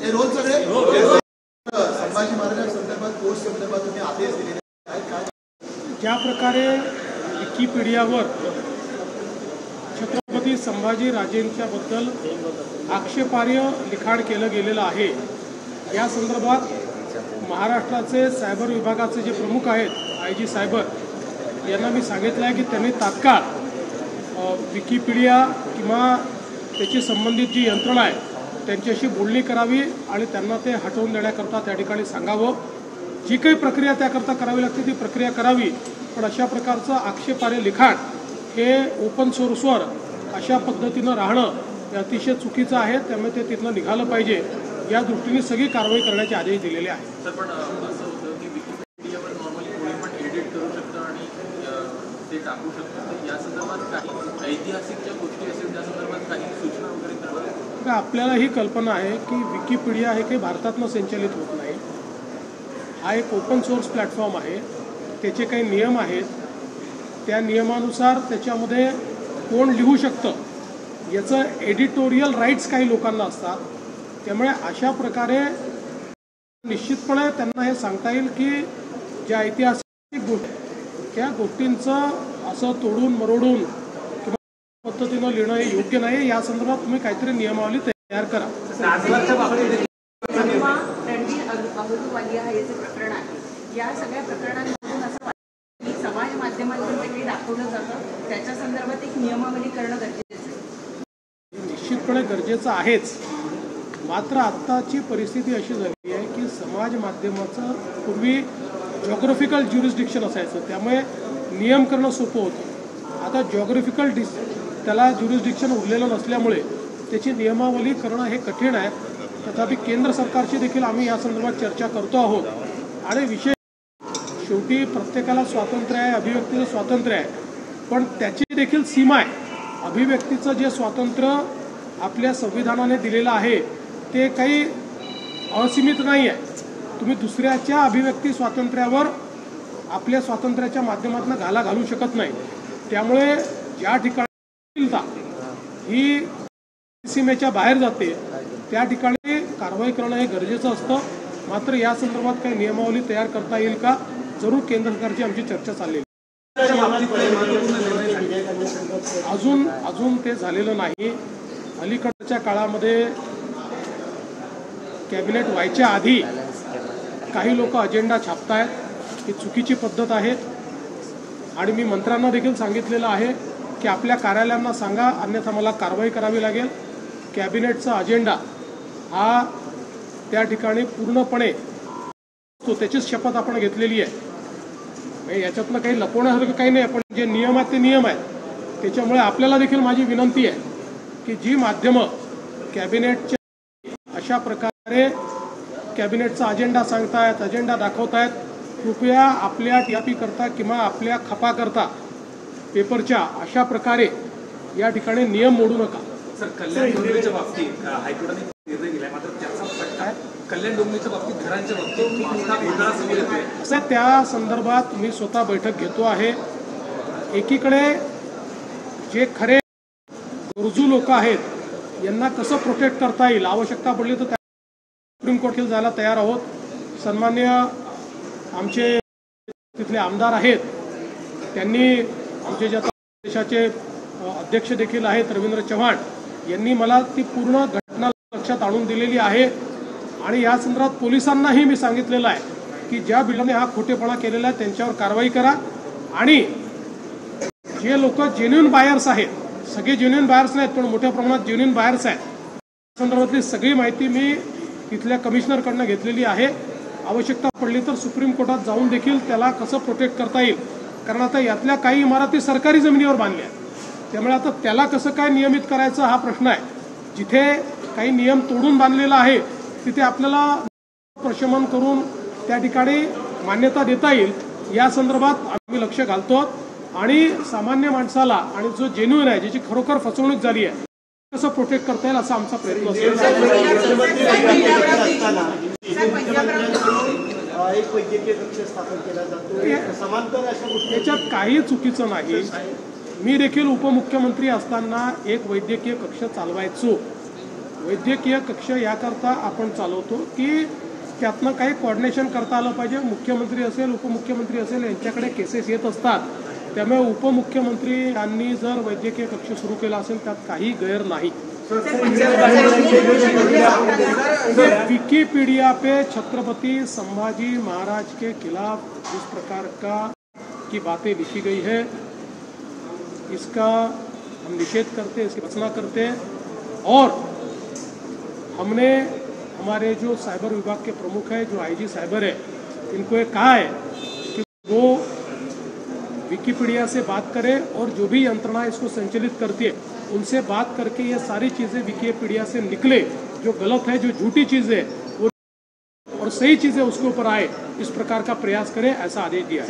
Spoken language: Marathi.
संभाजी महाराजांसंदर्भात पोस्ट संदर्भात तुम्ही आदेश दिलेले आहेत, ज्या प्रकारे विकिपीडियावर छत्रपती संभाजी राजेंच्याबद्दल आक्षेपार्ह लिखाण केलं गेलेलं आहे, या संदर्भात महाराष्ट्राचे सायबर विभागाचे जे प्रमुख आहेत आयजी सायबर यांना मी सांगितलं आहे की त्यांनी तात्काळ विकिपीडिया किंवा त्याची संबंधित जी यंत्रणा आहे त्यांच्याशी बोलणी करावी आणि त्यांना ते हटवून देण्याकरता त्या ठिकाणी सांगावं. जी काही प्रक्रिया त्याकरता करावी लागते ती प्रक्रिया करावी, पण अशा प्रकारचं आक्षेपार्ह लिखाण हे ओपन सोर्सवर अशा पद्धतीनं राहणं हे अतिशय चुकीचं आहे. त्यामुळे ते तिथनं निघालं पाहिजे. या दृष्टीने सगळी कारवाई करण्याचे आदेश दिलेले आहेत. सर, पण असं होतं की विकिपीडियावर नॉर्मली कोणी पण एडिट करू शकतं आणि ते टाकू शकतं, तर या संदर्भात काही ऐतिहासिक ज्या गोष्टी असेल त्या संदर्भात काही सूचना वगैरे कराव्या. आपल्याला ही कल्पना आहे की विकिपीडिया हे काही भारतातनं संचालित होत नाही. हा एक ओपन सोर्स प्लॅटफॉर्म आहे. त्याचे काही नियम आहेत. त्या नियमानुसार त्याच्यामध्ये कोण लिहू शकतं याचं एडिटोरियल राईट्स काही लोकांना असतात. त्यामुळे अशा प्रकारे निश्चितपणे त्यांना हे सांगता येईल की ज्या ऐतिहासिक गोष्टी त्या गोष्टींचं असं तोडून मरोडून किंवा पद्धतीनं लिहिणं हे योग्य नाही. या संदर्भात तुम्ही काहीतरी नियमावली तयार करा. प्रकरण आहे, या सगळ्या प्रकरणांमधून असं वाटतं की समाज माध्यमांवर जे दाखवलं जातं त्याच्या संदर्भात एक नियमावली करणं गरजेचं आहे. निश्चितपणे गरजेचं आहेच. मात्र आत्ताची परिस्थिती अशी झाली आहे की समाज माध्यमाचं पूर्वी जॉग्राफिकल ज्युरिस्डिक्शन असायचं, त्यामुळे नियम करणं सोपं होतं. आता जॉग्राफिकल त्याला ज्युरिस्डिक्शन उरलेलं नसल्यामुळे त्याची नियमावली करणं हे कठीण आहे. तथापि केंद्र सरकारशी देखील आम्ही या संदर्भात चर्चा करतो आहोत. आणि विशेष शेवटी प्रत्येकाला स्वातंत्र्य आहे, अभिव्यक्तीचं स्वातंत्र्य आहे, पण त्याची देखील सीमा आहे. अभिव्यक्तीचं जे स्वातंत्र्य आपल्या संविधानाने दिलेलं आहे ते काही असीमित नाही आहे. तुम्ही दुसऱ्याच्या अभिव्यक्ती स्वातंत्र्यावर आपल्या स्वातंत्र्याच्या माध्यमातून घाला घालू शकत नाही. त्यामुळे ज्या ठिकाणी ही सीमेच्या बाहेर जाते त्या ठिकाणी कारवाई करणं हे गरजेचं असतं. मात्र या संदर्भात काही नियमावली तयार करता येईल का, जरूर केंद्र सरकारची आमची चर्चा चाललेली. अजून ते झालेलं नाही. अलीकडच्या काळामध्ये कॅबिनेट व्हायच्या आधी काही लोक अजेंडा छापतायत, ही चुकीची पद्धत आहे. आणि मी मंत्र्यांना देखील सांगितलेलं आहे की आपल्या कार्यालयांना सांगा, अन्यथा मला कारवाई करावी लागेल. कॅबिनेटचा अजेंडा हा त्या ठिकाणी पूर्णपणे त्याचीच शपथ आपण घेतलेली आहे. याच्यातनं काही लपवण्यासारखं काही नाही, पण जे नियम आहेत ते नियम आहेत. त्याच्यामुळे आपल्याला देखील माझी विनंती आहे की जी माध्यमं कॅबिनेटच्या अशा प्रकारे कॅबिनेटचा अजेंडा सांगतायत, अजेंडा दाखवतायत, कृपया आपल्या टीआरपी करता किंवा आपल्या खपाकरता पेपरच्या अशा प्रकारे या ठिकाणी नियम मोडू नका. सर, कल्याण डोंबिवलीच्या बाबतीत हायकोर्टाने निर्णय दिलाय, मात्र त्याचा फटका कल्याण डोंबिवलीच्या बाबतीत घरांच्या बाबतीत असं त्या संदर्भात मी स्वतः बैठक घेतो आहे. एकीकडे जे खरे गरजू लोक आहेत यांना कसं प्रोटेक्ट करता येईल, आवश्यकता पडली तर सुप्रीम कोर्टात जायला तयार आहोत. सन्माननीय आमचे तिथले आमदार आहेत, त्यांनी आमचे जे देशाचे अध्यक्ष देखील आहेत रवींद्र चव्हाण, यांनी मला ती पूर्ण घटना लक्षात आणून दिलेली आहे. आणि या संदर्भात पोलिसांनाही मी सांगितलेलं आहे की ज्या बिल्डरने हा खोटेपणा केलेला आहे त्यांच्यावर कारवाई करा. आणि जे लोक जेन्युइन बायर्स आहेत, सगळे जेन्युइन बायर्स नाहीत पण मोठ्या प्रमाणात जेन्युइन बायर्स आहेत, त्या संदर्भातली सगळी माहिती मी तिथल्या कमिशनरकडनं घेतलेली आहे. आवश्यकता पडली तर सुप्रीम कोर्टात जाऊन देखील त्याला कसं प्रोटेक्ट करता येईल, कारण आता यातल्या काही इमारती सरकारी जमिनीवर बांधल्या आहेत. त्यामुळे आता त्याला कसं काय नियमित करायचं हा प्रश्न आहे. जिथे काही नियम तोडून बांधलेला आहे तिथे आपल्याला प्रशमन करून त्या ठिकाणी मान्यता देता येईल, या संदर्भात आम्ही लक्ष घालतो. आणि सामान्य माणसाला आणि जो जेन्युइन आहे, ज्याची खरोखर फसवणूक झाली आहे, कसं प्रोटेक्ट करता येईल असा आमचा प्रयत्न असेल. एक वैद्यकीय कक्ष स्थापन केला जातो, समांतर अशा गोष्टी याच्यात काही चुकीचं नाही. मी देखील उपमुख्यमंत्री असताना एक वैद्यकीय कक्ष चालवायचो. वैद्यकीय कक्ष याकरता आपण चालवतो की त्यातनं काही कोऑर्डिनेशन करता आलं पाहिजे. मुख्यमंत्री असेल, उपमुख्यमंत्री असेल, यांच्याकडे केसेस येत असतात. त्यामुळे उपमुख्यमंत्री यांनी जर वैद्यकीय कक्ष सुरू केला असेल त्यात काही गैर नाही. विकिपीडिया पे छत्रपति संभाजी महाराज के खिलाफ जिस प्रकार की बातें लिखी गई है, इसका हम निषेध करते हैं, इसकी भर्त्सना करते हैं. और हमने हमारे जो साइबर विभाग के प्रमुख है, जो आईजी साइबर है, इनको ये कहा है कि वो विकिपीडिया से बात करें और जो भी यंत्रणा इसको संचालित करती है उनसे बात करके ये सारी चीज़ें विकिपीडिया से निकले, जो गलत है, जो झूठी चीज़ें वो और सही चीज़ें उसके ऊपर आए, इस प्रकार का प्रयास करें, ऐसा आदेश दिया है.